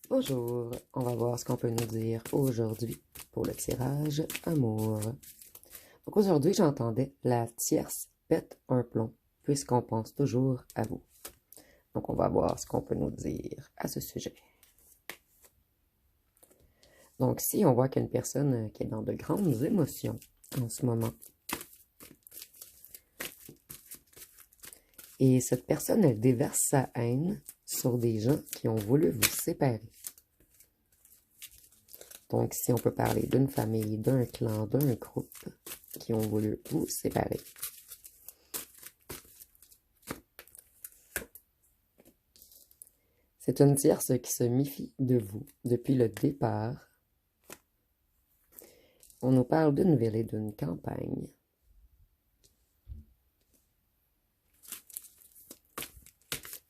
Bonjour, on va voir ce qu'on peut nous dire aujourd'hui pour le tirage amour. Donc aujourd'hui, j'entendais la tierce pète un plomb, puisqu'on pense toujours à vous. Donc on va voir ce qu'on peut nous dire à ce sujet. Donc si on voit qu'une personne qui est dans de grandes émotions en ce moment, et cette personne, elle déverse sa haine sur des gens qui ont voulu vous séparer. Donc, ici, on peut parler d'une famille, d'un clan, d'un groupe qui ont voulu vous séparer. C'est une tierce qui se méfie de vous depuis le départ. On nous parle d'une ville et d'une campagne.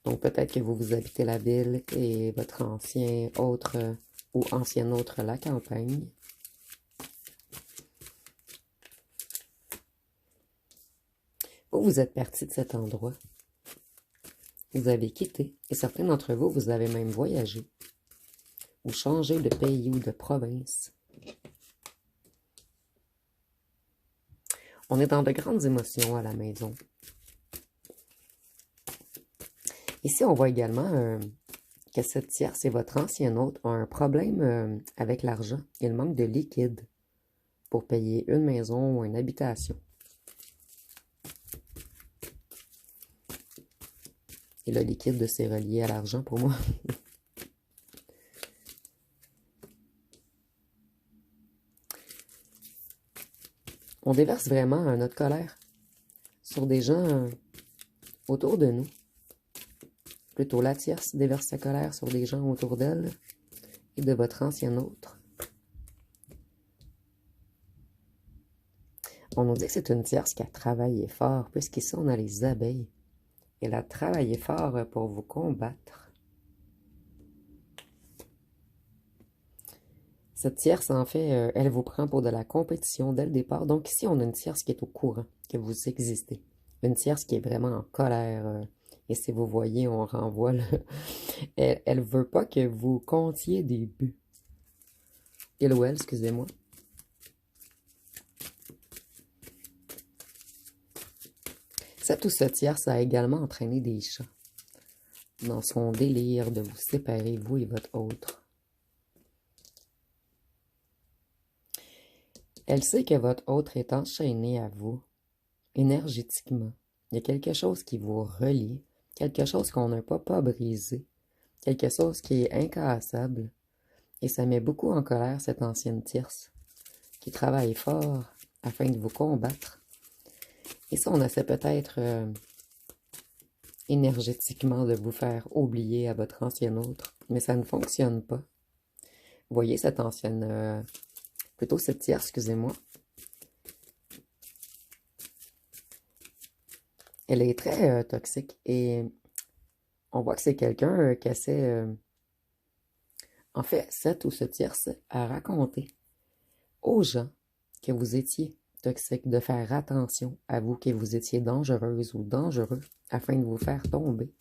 Donc, peut-être que vous habitez la ville et votre ancien autre ou ancienne autre la campagne. Vous êtes parti de cet endroit. Vous avez quitté, et certains d'entre vous, vous avez même voyagé, ou changé de pays ou de province. On est dans de grandes émotions à la maison. Ici, on voit également que cette tierce et votre ancien hôte ont un problème avec l'argent. Il manque de liquide pour payer une maison ou une habitation. Et le liquide, c'est relié à l'argent pour moi. On déverse vraiment notre colère sur des gens autour de nous. Plutôt la tierce déverse sa colère sur des gens autour d'elle et de votre ancien autre. On nous dit que c'est une tierce qui a travaillé fort, puisqu'ici on a les abeilles. Elle a travaillé fort pour vous combattre. Cette tierce, en fait, elle vous prend pour de la compétition dès le départ. Donc ici, on a une tierce qui est au courant que vous existez. Une tierce qui est vraiment en colère. Et si vous voyez, on renvoie le... Elle veut pas que vous comptiez des buts. Il ou elle, excusez-moi. Cette ou ce tierce a également entraîné des chats dans son délire de vous séparer, vous et votre autre. Elle sait que votre autre est enchaîné à vous, énergétiquement. Il y a quelque chose qui vous relie, quelque chose qu'on n'a pas brisé, quelque chose qui est incassable. Et ça met beaucoup en colère cette ancienne tierce, qui travaille fort afin de vous combattre. Et ça, on essaie peut-être énergétiquement de vous faire oublier à votre ancien autre, mais ça ne fonctionne pas. Vous voyez cette ancienne, plutôt cette tierce, excusez-moi. Elle est très toxique et on voit que c'est quelqu'un qui essaie, en fait, cette ou ce tierce a raconté aux gens que vous étiez toxique, de faire attention à vous, que vous étiez dangereuse ou dangereux afin de vous faire tomber.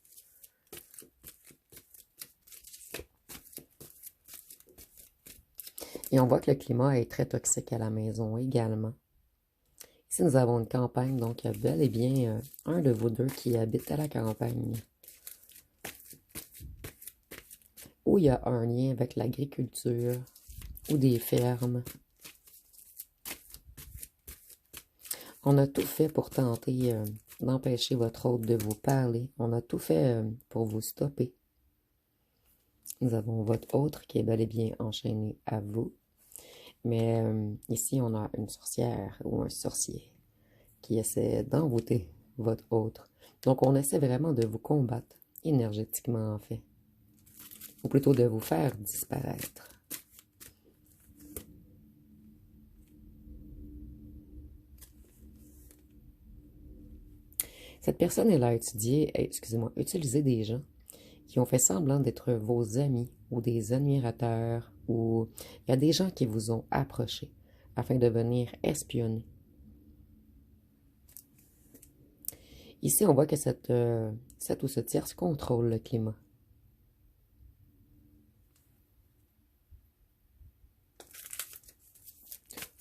Et on voit que le climat est très toxique à la maison également. Ici, nous avons une campagne, donc il y a bel et bien un de vous deux qui habite à la campagne. Où il y a un lien avec l'agriculture ou des fermes. On a tout fait pour tenter d'empêcher votre hôte de vous parler. On a tout fait pour vous stopper. Nous avons votre autre qui est bel et bien enchaîné à vous. Mais ici, on a une sorcière ou un sorcier qui essaie d'envoûter votre autre. Donc, on essaie vraiment de vous combattre énergétiquement, en fait. Ou plutôt de vous faire disparaître. Cette personne, elle a utilisé des gens qui ont fait semblant d'être vos amis ou des admirateurs, ou il y a des gens qui vous ont approché afin de venir espionner. Ici, on voit que cette ou ce tierce contrôle le climat.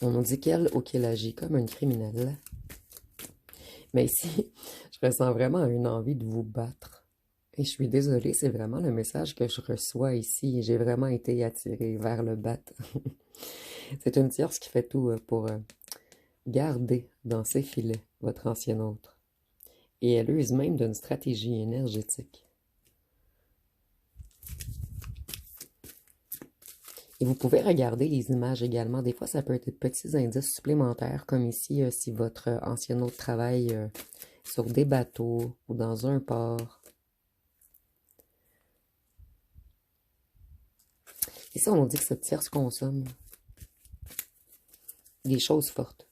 On nous dit qu'elle ou qu'il agit comme une criminelle. Mais ici, je ressens vraiment une envie de vous battre. Et je suis désolée, c'est vraiment le message que je reçois ici. J'ai vraiment été attirée vers le battre. C'est une tierce qui fait tout pour garder dans ses filets votre ancien autre. Et elle use même d'une stratégie énergétique. Et vous pouvez regarder les images également. Des fois, ça peut être de petits indices supplémentaires, comme ici, si votre ancien hôte travaille sur des bateaux ou dans un port. Ici, on nous dit que cette tierce consomme des choses fortes.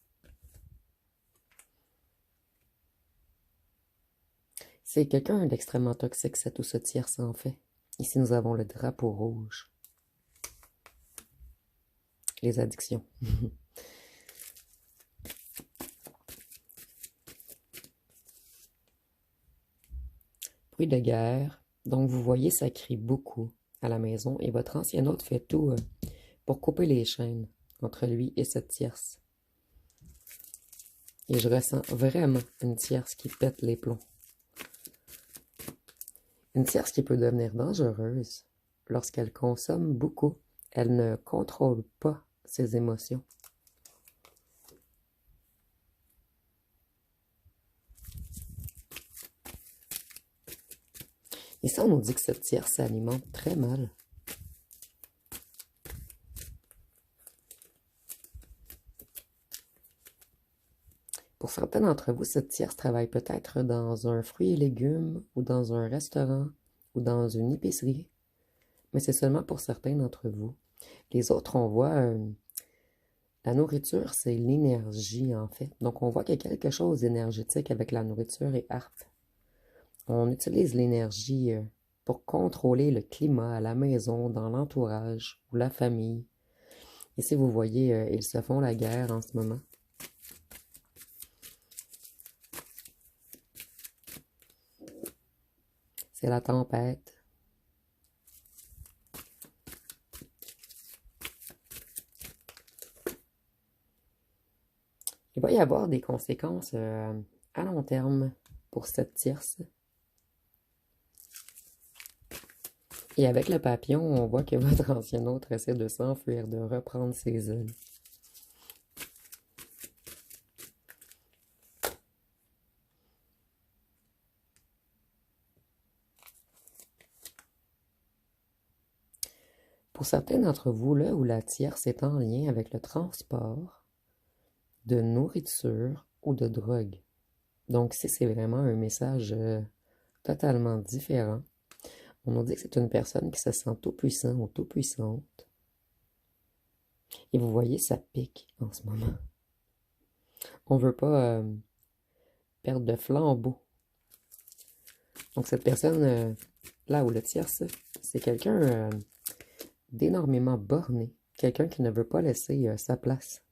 C'est quelqu'un d'extrêmement toxique, cette ou ce tierce en fait. Ici, nous avons le drapeau rouge. Les addictions. Bruit de guerre. Donc, vous voyez, ça crie beaucoup à la maison. Et votre ancien hôte fait tout pour couper les chaînes entre lui et cette tierce. Et je ressens vraiment une tierce qui pète les plombs. Une tierce qui peut devenir dangereuse lorsqu'elle consomme beaucoup. Elle ne contrôle pas ses émotions. Et ça, on nous dit que cette tierce s'alimente très mal. Pour certains d'entre vous, cette tierce travaille peut-être dans un fruit et légumes, ou dans un restaurant, ou dans une épicerie. Mais c'est seulement pour certains d'entre vous. Les autres, on voit, la nourriture, c'est l'énergie en fait. Donc on voit qu'il y a quelque chose d'énergétique avec la nourriture et art. On utilise l'énergie pour contrôler le climat à la maison, dans l'entourage ou la famille. Ici, vous voyez, ils se font la guerre en ce moment. C'est la tempête. Il va y avoir des conséquences à long terme pour cette tierce. Et avec le papillon, on voit que votre ancien autre essaie de s'enfuir, de reprendre ses ailes. Pour certains d'entre vous, là où la tierce est en lien avec le transport de nourriture ou de drogue. Donc, si c'est vraiment un message totalement différent, on nous dit que c'est une personne qui se sent tout puissant ou tout puissante. Et vous voyez, ça pique en ce moment. On ne veut pas perdre de flambeau. Donc, cette personne, là où le tierce, c'est quelqu'un d'énormément borné. Quelqu'un qui ne veut pas laisser sa place.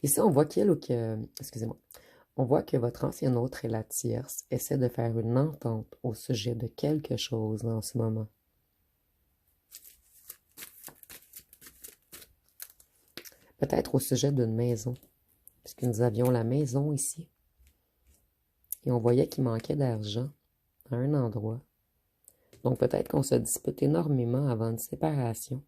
Ici, on voit qu'elle ou que... Excusez-moi. On voit que votre ancien autre et la tierce essaient de faire une entente au sujet de quelque chose en ce moment. Peut-être au sujet d'une maison, puisque nous avions la maison ici. Et on voyait qu'il manquait d'argent à un endroit. Donc peut-être qu'on se dispute énormément avant une séparation.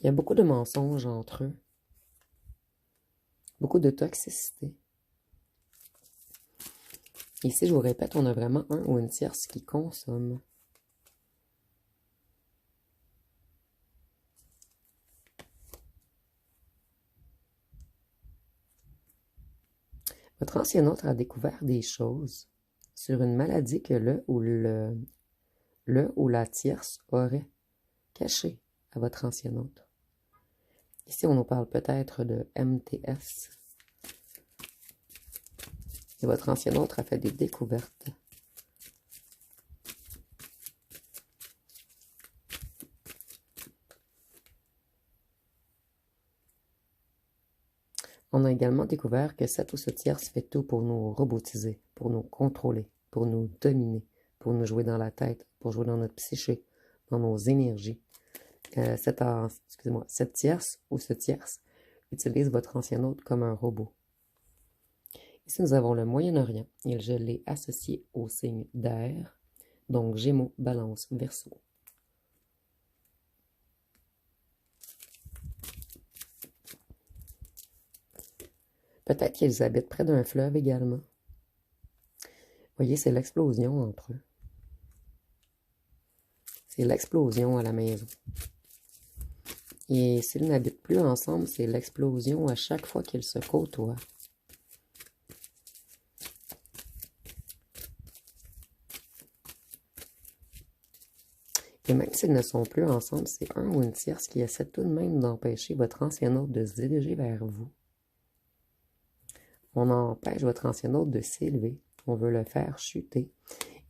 Il y a beaucoup de mensonges entre eux. Beaucoup de toxicité. Ici, je vous répète, on a vraiment un ou une tierce qui consomme. Votre ancien autre a découvert des choses sur une maladie que le ou la tierce aurait cachée à votre ancien autre. Ici, on nous parle peut-être de MTS. Et votre ancien autre a fait des découvertes. On a également découvert que cette ou ce tierce fait tout pour nous robotiser, pour nous contrôler, pour nous dominer, pour nous jouer dans la tête, pour jouer dans notre psyché, dans nos énergies. Cette tierce ou ce tierce utilise votre ancien hôte comme un robot. Ici, nous avons le Moyen-Orient et je l'ai associé au signe d'air, donc Gémeaux, Balance, Verseau. Peut-être qu'ils habitent près d'un fleuve également. Voyez, c'est l'explosion entre eux. C'est l'explosion à la maison. Et s'ils n'habitent plus ensemble, c'est l'explosion à chaque fois qu'ils se côtoient. Et même s'ils ne sont plus ensemble, c'est un ou une tierce qui essaie tout de même d'empêcher votre ancien hôte de se diriger vers vous. On empêche votre ancien hôte de s'élever. On veut le faire chuter.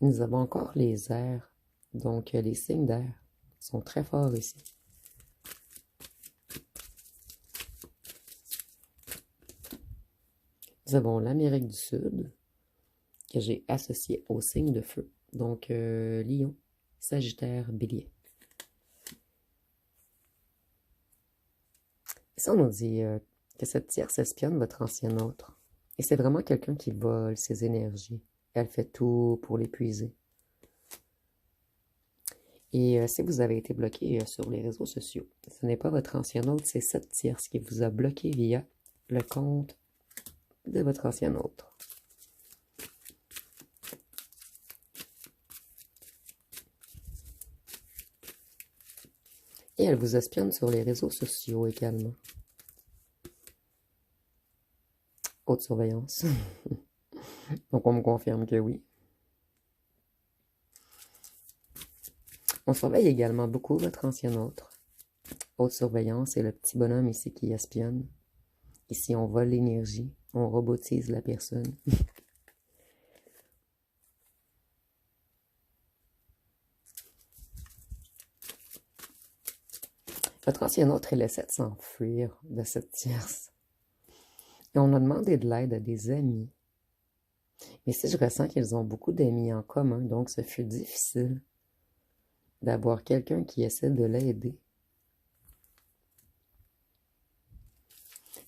Et nous avons encore les airs. Donc, les signes d'air sont très forts ici. Nous avons l'Amérique du Sud, que j'ai associé au signe de feu. Donc, Lion, Sagittaire, Bélier. Ici, on nous dit que cette tierce espionne votre ancien autre. Et c'est vraiment quelqu'un qui vole ses énergies. Elle fait tout pour l'épuiser. Et si vous avez été bloqué sur les réseaux sociaux, ce n'est pas votre ancien hôte, c'est cette tierce qui vous a bloqué via le compte de votre ancien autre. Et elle vous espionne sur les réseaux sociaux également. Haute surveillance. Donc on me confirme que oui. On surveille également beaucoup votre ancien autre. Haute surveillance, c'est le petit bonhomme ici qui espionne. Ici, on vole l'énergie, on robotise la personne. Votre ancien autre, il essaie de s'enfuir de cette tierce. Et on a demandé de l'aide à des amis. Mais si je ressens qu'ils ont beaucoup d'amis en commun, donc ce fut difficile d'avoir quelqu'un qui essaie de l'aider.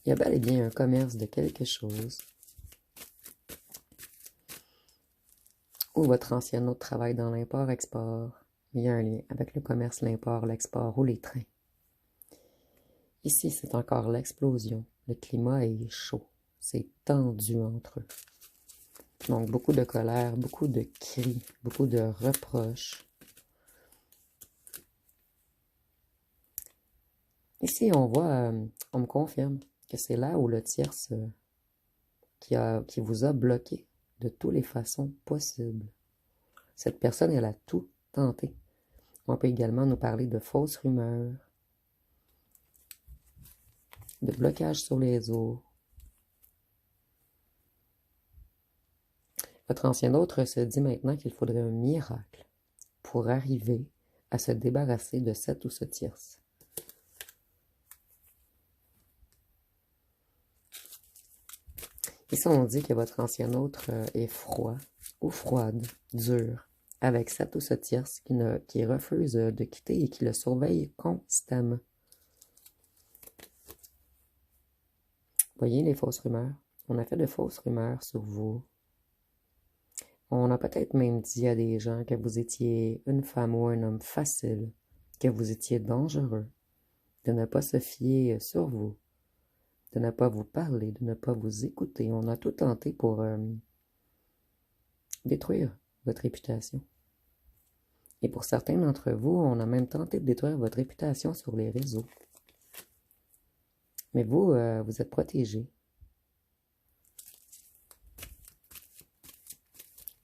Il y a bel et bien un commerce de quelque chose. Ou votre ancien autre travaille dans l'import-export. Il y a un lien avec le commerce, l'import, l'export ou les trains. Ici, c'est encore l'explosion. Le climat est chaud. C'est tendu entre eux. Donc, beaucoup de colère, beaucoup de cris, beaucoup de reproches. Ici, on voit, on me confirme que c'est là où le tierce qui vous a bloqué de toutes les façons possibles. Cette personne, elle a tout tenté. On peut également nous parler de fausses rumeurs, de blocage sur les eaux. Votre ancien autre se dit maintenant qu'il faudrait un miracle pour arriver à se débarrasser de cette ou ce tierce. Ici, on dit que votre ancien autre est froid ou froide, dur, avec cette ou ce tierce qui refuse de quitter et qui le surveille constamment. Voyez les fausses rumeurs? On a fait de fausses rumeurs sur vous. On a peut-être même dit à des gens que vous étiez une femme ou un homme facile, que vous étiez dangereux, de ne pas se fier sur vous, de ne pas vous parler, de ne pas vous écouter. On a tout tenté pour détruire votre réputation. Et pour certains d'entre vous, on a même tenté de détruire votre réputation sur les réseaux. Mais vous, vous êtes protégés.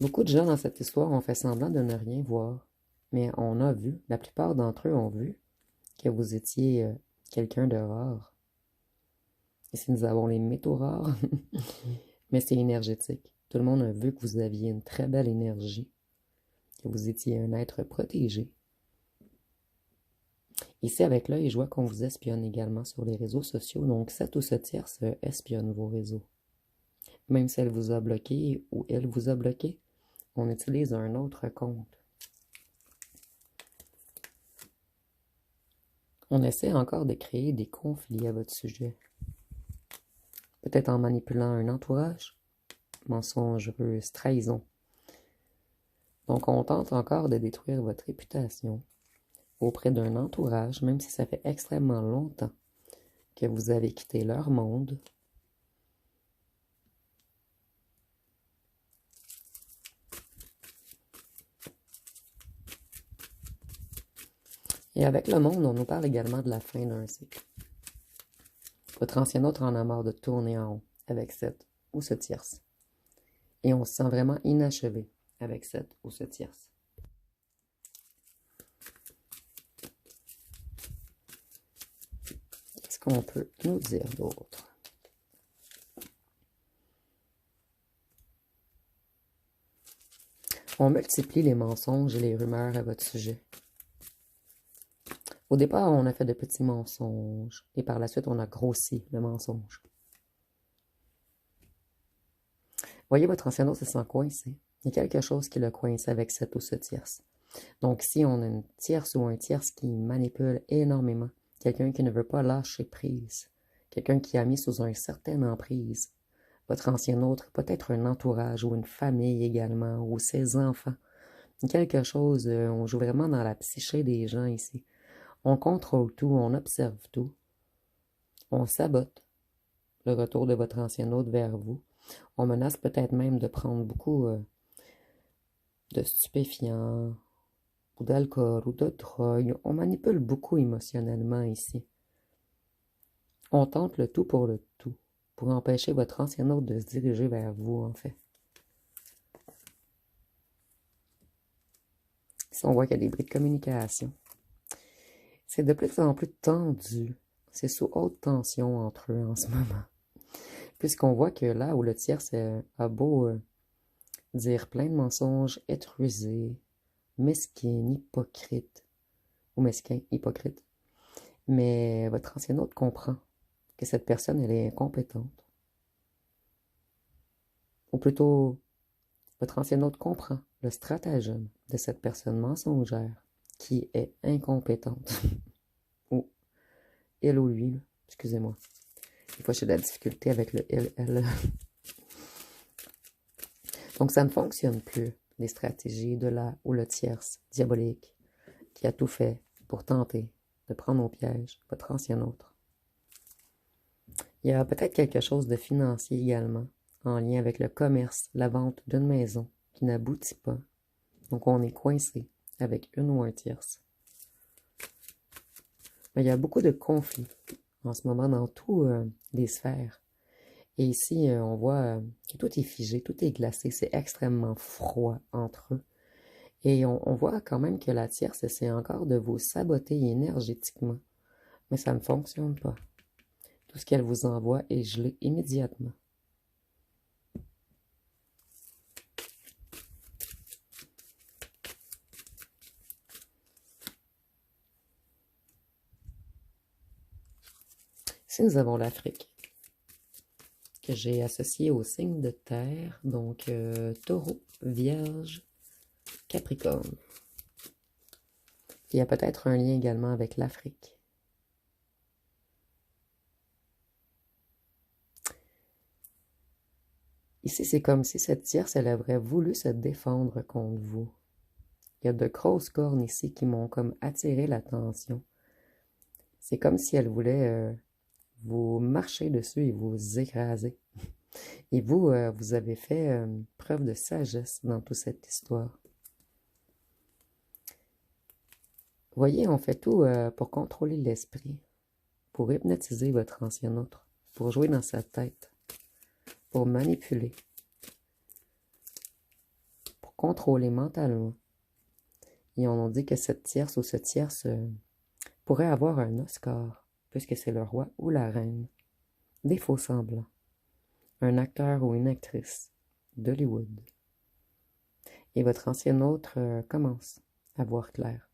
Beaucoup de gens dans cette histoire ont fait semblant de ne rien voir. Mais on a vu, la plupart d'entre eux ont vu, que vous étiez quelqu'un de rare. Ici, nous avons les métaux rares, mais c'est énergétique. Tout le monde a vu que vous aviez une très belle énergie, que vous étiez un être protégé. Ici, avec l'œil, je vois qu'on vous espionne également sur les réseaux sociaux. Donc, cette ou ce tierce espionne vos réseaux. Même si elle vous a bloqué ou elle vous a bloqué, on utilise un autre compte. On essaie encore de créer des conflits à votre sujet. Peut-être en manipulant un entourage, mensonge, ruse, trahison. Donc, on tente encore de détruire votre réputation auprès d'un entourage, même si ça fait extrêmement longtemps que vous avez quitté leur monde. Et avec le monde, on nous parle également de la fin d'un cycle. Votre ancien autre en a marre de tourner en rond avec cette ou ce tierce. Et on se sent vraiment inachevé avec cette ou ce tierce. Qu'est-ce qu'on peut nous dire d'autre? On multiplie les mensonges et les rumeurs à votre sujet. Au départ, on a fait de petits mensonges et par la suite, on a grossi le mensonge. Voyez, votre ancien autre se sent coincé. Il y a quelque chose qui le coince avec cette ou ce tierce. Donc, si on a une tierce ou un tierce qui manipule énormément, quelqu'un qui ne veut pas lâcher prise, quelqu'un qui a mis sous une certaine emprise, votre ancien autre, peut-être un entourage ou une famille également, ou ses enfants. Quelque chose, on joue vraiment dans la psyché des gens ici. On contrôle tout, on observe tout. On sabote le retour de votre ancien hôte vers vous. On menace peut-être même de prendre beaucoup de stupéfiants, ou d'alcool, ou de drogue. On manipule beaucoup émotionnellement ici. On tente le tout pour empêcher votre ancien hôte de se diriger vers vous, en fait. Ici, on voit qu'il y a des bris de communication. C'est de plus en plus tendu. C'est sous haute tension entre eux en ce moment. Puisqu'on voit que là où le tierce a beau dire plein de mensonges, être rusé, mesquin, hypocrite, ou mesquin, hypocrite, mais votre ancien hôte comprend que cette personne, elle est incompétente. Ou plutôt, votre ancien hôte comprend le stratagème de cette personne mensongère qui est incompétente. Ou elle ou lui, excusez-moi. Des fois, j'ai de la difficulté avec le elle. Donc, ça ne fonctionne plus, les stratégies de la ou le tierce diabolique qui a tout fait pour tenter de prendre au piège votre ancien autre. Il y a peut-être quelque chose de financier également, en lien avec le commerce, la vente d'une maison qui n'aboutit pas. Donc, on est coincé avec une ou un tierce. Mais il y a beaucoup de conflits en ce moment dans toutes les sphères. Et ici, on voit que tout est figé, tout est glacé, c'est extrêmement froid entre eux. Et on voit quand même que la tierce essaie encore de vous saboter énergétiquement. Mais ça ne fonctionne pas. Tout ce qu'elle vous envoie est gelé immédiatement. Ici, nous avons l'Afrique, que j'ai associé au signe de terre, donc Taureau, Vierge, Capricorne. Il y a peut-être un lien également avec l'Afrique. Ici, c'est comme si cette tierce, elle aurait voulu se défendre contre vous. Il y a de grosses cornes ici qui m'ont comme attiré l'attention. C'est comme si elle voulait vous marcher dessus et vous écraser. Et vous, vous avez fait preuve de sagesse dans toute cette histoire. Voyez, on fait tout pour contrôler l'esprit, pour hypnotiser votre ancien autre, pour jouer dans sa tête, pour manipuler, pour contrôler mentalement. Et on dit que cette tierce ou ce tierce pourrait avoir un Oscar, puisque c'est le roi ou la reine, des faux semblants, un acteur ou une actrice d'Hollywood. Et votre ancien autre commence à voir clair.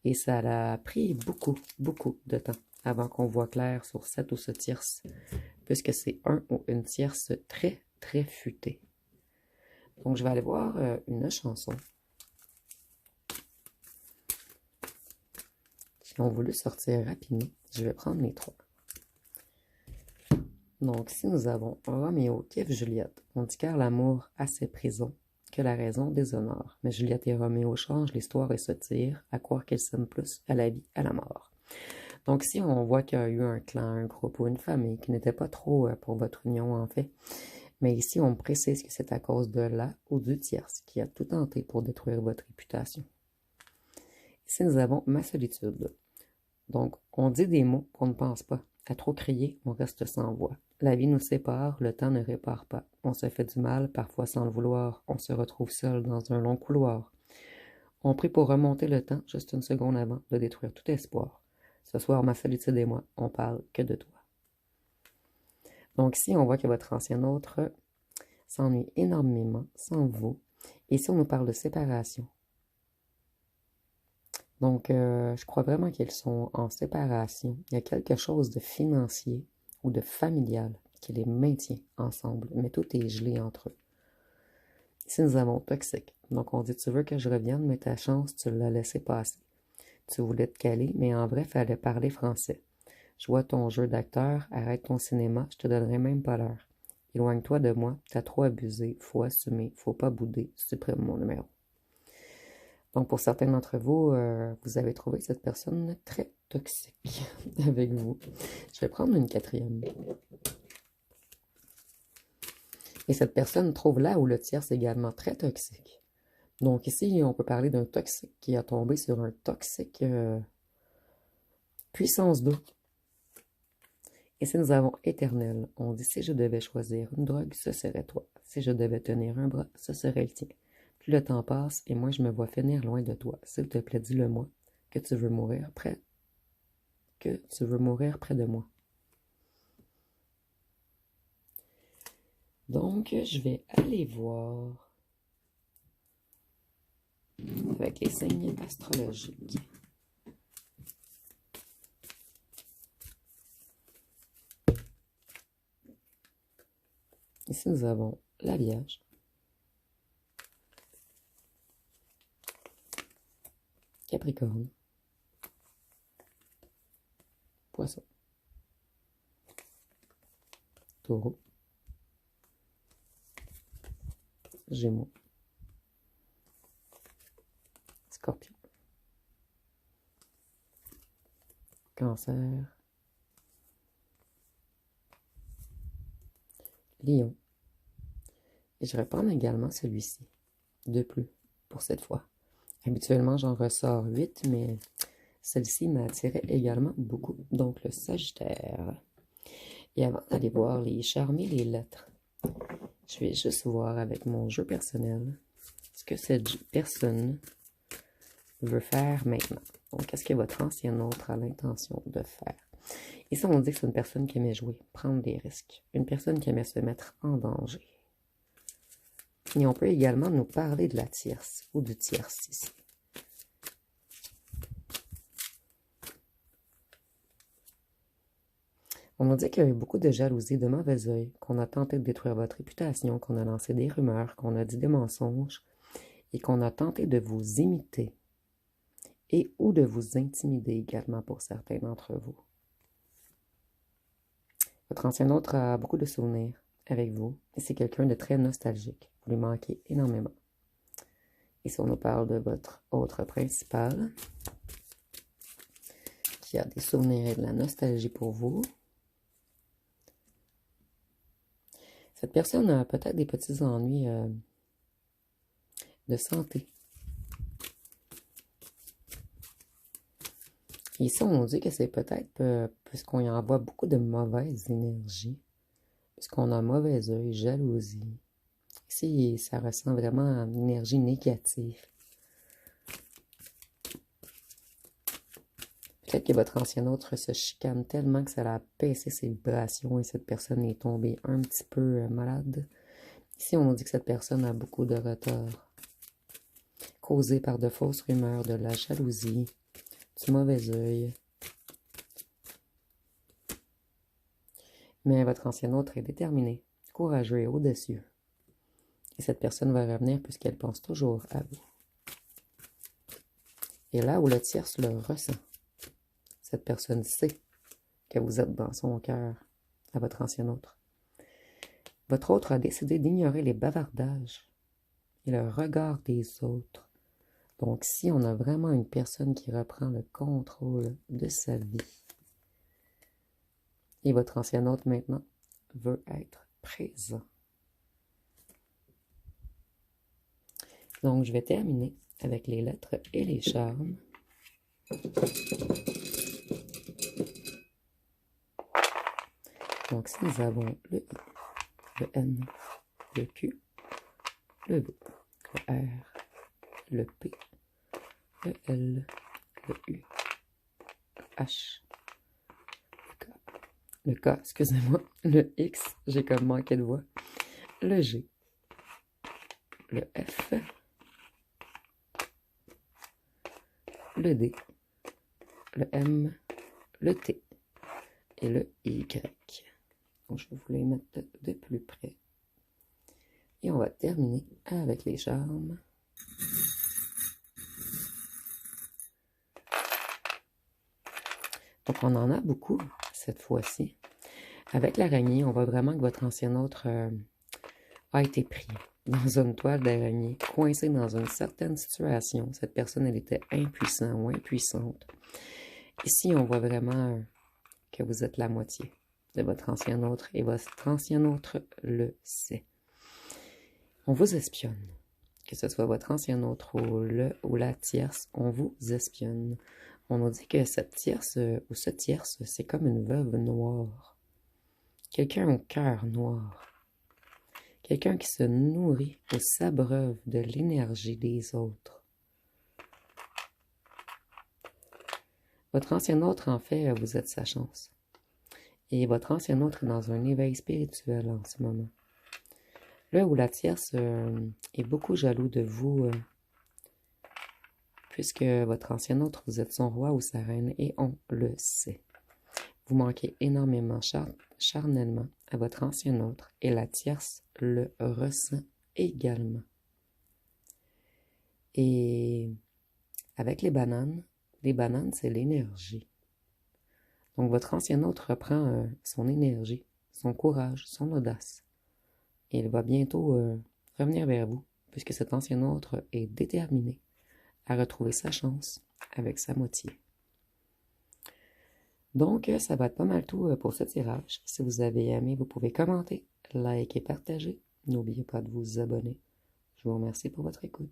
Et ça a pris beaucoup, beaucoup de temps avant qu'on voit clair sur cette ou ce tierce, puisque c'est un ou une tierce très, très futée. Donc, je vais aller voir une chanson. Qui ont voulu sortir rapidement. Je vais prendre les trois. Donc, si nous avons Roméo qui aime Juliette, on dit car l'amour a ses prisons, que la raison déshonore. Mais Juliette et Roméo changent l'histoire et se tirent, à croire qu'ils s'aiment plus à la vie, à la mort. Donc, si on voit qu'il y a eu un clan, un groupe ou une famille qui n'était pas trop pour votre union, en fait, mais ici, on précise que c'est à cause de la ou du tierce qui a tout tenté pour détruire votre réputation. Ici, nous avons ma solitude. Donc, on dit des mots qu'on ne pense pas. À trop crier, on reste sans voix. La vie nous sépare, le temps ne répare pas. On se fait du mal, parfois sans le vouloir. On se retrouve seul dans un long couloir. On prie pour remonter le temps, juste une seconde avant de détruire tout espoir. Ce soir, ma solitude et moi, on parle que de toi. Donc ici, on voit que votre ancien autre s'ennuie énormément sans vous. Ici, on nous parle de séparation. Donc, je crois vraiment qu'ils sont en séparation. Il y a quelque chose de financier ou de familial qui les maintient ensemble, mais tout est gelé entre eux. Ici, nous avons toxique. Donc, on dit, tu veux que je revienne, mais ta chance, tu l'as laissé passer. Tu voulais te caler, mais en vrai, il fallait parler français. Je vois ton jeu d'acteur, arrête ton cinéma, je te donnerai même pas l'heure. Éloigne-toi de moi, t'as trop abusé, faut assumer, faut pas bouder, supprime mon numéro. Donc, pour certains d'entre vous, vous avez trouvé cette personne très toxique avec vous. Je vais prendre une quatrième. Et cette personne trouve là où le tierce est également très toxique. Donc ici, on peut parler d'un toxique qui a tombé sur un toxique puissance 2. Et si nous avons éternel, on dit si je devais choisir une drogue, ce serait toi. Si je devais tenir un bras, ce serait le tien. Plus le temps passe et moi je me vois finir loin de toi. S'il te plaît, dis-le-moi que tu veux mourir près de moi. Donc, je vais aller voir avec les signes astrologiques. Ici, nous avons la Vierge, Capricorne, Poisson, Taureau, Gémeaux, Scorpion, Cancer, Lion. Et je vais prendre également celui-ci, de plus, pour cette fois. Habituellement, j'en ressors 8, mais celle-ci m'attirait également beaucoup. Donc, le Sagittaire. Et avant d'aller voir les charmes et les lettres, je vais juste voir avec mon jeu personnel ce que cette personne veut faire maintenant. Donc, qu'est-ce que votre ancien autre a l'intention de faire? Ici, on dit que c'est une personne qui aimait jouer, prendre des risques. Une personne qui aimait se mettre en danger. Et on peut également nous parler de la tierce ou du tierce ici. On nous dit qu'il y a eu beaucoup de jalousie, de mauvais œil, qu'on a tenté de détruire votre réputation, qu'on a lancé des rumeurs, qu'on a dit des mensonges et qu'on a tenté de vous imiter et ou de vous intimider également pour certains d'entre vous. Votre ancien autre a beaucoup de souvenirs avec vous et c'est quelqu'un de très nostalgique. Vous lui manquez énormément. Ici, on nous parle de votre autre principal qui a des souvenirs et de la nostalgie pour vous. Cette personne a peut-être des petits ennuis de santé. Ici, on nous dit que c'est peut-être puisqu'on y envoie beaucoup de mauvaise énergie, puisqu'on a mauvais œil, jalousie. Ici, ça ressent vraiment une énergie négative. Peut-être que votre ancien autre se chicane tellement que ça a baissé ses vibrations et cette personne est tombée un petit peu malade. Ici, on nous dit que cette personne a beaucoup de retard, causé par de fausses rumeurs, de la jalousie, du mauvais œil. Mais votre ancien autre est déterminé, courageux et audacieux. Et cette personne va revenir puisqu'elle pense toujours à vous. Et là où le tierce le ressent, cette personne sait que vous êtes dans son cœur à votre ancien autre. Votre autre a décidé d'ignorer les bavardages et le regard des autres. Donc, si on a vraiment une personne qui reprend le contrôle de sa vie, et votre ancien autre maintenant veut être présent. Donc, je vais terminer avec les lettres et les charmes. Donc, si nous avons le I, le N, le Q, le V, le R, le P, le L, le U, le H, le K, excusez-moi, le X, j'ai comme manqué de voix, le G, le F, le D, le M, le T et le Y. Donc, je vais vous les mettre de plus près. Et on va terminer avec les charmes. Donc, on en a beaucoup cette fois-ci. Avec l'araignée, on voit vraiment que votre ancien autre a été pris dans une toile d'araignée, coincé dans une certaine situation. Cette personne, elle était impuissante ou impuissante. Ici, on voit vraiment que vous êtes la moitié de votre ancien autre et votre ancien autre le sait. On vous espionne. Que ce soit votre ancien autre ou la tierce, on vous espionne. On nous dit que cette tierce ou ce tierce, c'est comme une veuve noire. Quelqu'un au cœur noir. Quelqu'un qui se nourrit ou s'abreuve de l'énergie des autres. Votre ancien autre, en fait, vous êtes sa chance. Et votre ancien autre est dans un éveil spirituel en ce moment. Le ou la tierce est beaucoup jaloux de vous, puisque votre ancien autre, vous êtes son roi ou sa reine, et on le sait. Vous manquez énormément charnellement à votre ancien autre, et la tierce le ressent également. Et avec les bananes, c'est l'énergie. Donc, votre ancien autre reprend son énergie, son courage, son audace. Et il va bientôt revenir vers vous, puisque cet ancien autre est déterminé à retrouver sa chance avec sa moitié. Donc, ça va être pas mal tout pour ce tirage. Si vous avez aimé, vous pouvez commenter, liker et partager. N'oubliez pas de vous abonner. Je vous remercie pour votre écoute.